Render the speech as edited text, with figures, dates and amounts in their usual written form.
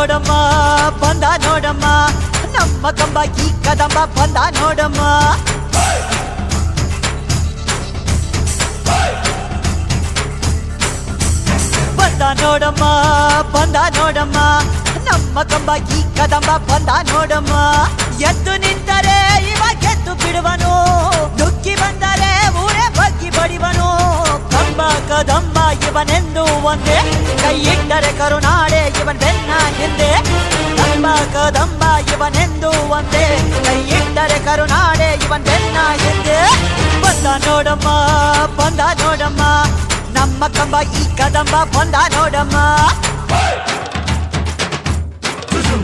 ನೋಡಮ್ಮ ಬಂದ ನೋಡಮ್ಮ ನಮ್ಮ ಕಂಬ ಈ ಕದಂಬ ಬಂದ ನೋಡಮ್ಮ ಬಂದ ನೋಡಮ್ಮ ಬಂದ ನೋಡಮ್ಮ ನಮ್ಮ ಕಂಬ ಈ ಕದಂಬ ಬಂದ ನೋಡಮ್ಮ ಎದ್ದು ನಿಂತರೆ ಇವ ಗೆದ್ದು ಬಿಡುವನು ನುಗ್ಗಿ ಬಂದರೆ ಊರೇ ಬಗ್ಗಿ ಬಡಿವನು ಕಂಬ ಕದಂಬ ಇವನೆಂದು ಒಂದೇ ಕೈ ಇಟ್ಟರೆ ಕರುನಾಡೆ ಇವನ್ ಬೆನ್ನ ಹಿಂದೆ ಕಂಬ ಕದಂಬ ಇವನೆಂದು ಒಂದೇ ಕೈ ಇಟ್ಟರೆ ಕರುನಾಡೆ ಇವನ್ ಬೆನ್ನ ಹಿಂದೆ ಬಂದ ನೋಡಮ್ಮ ಬಂದ ನೋಡಮ್ಮ ನಮ್ಮ ಕಂಬ ಈ ಕದಂಬ ಬಂದ ನೋಡಮ್ಮ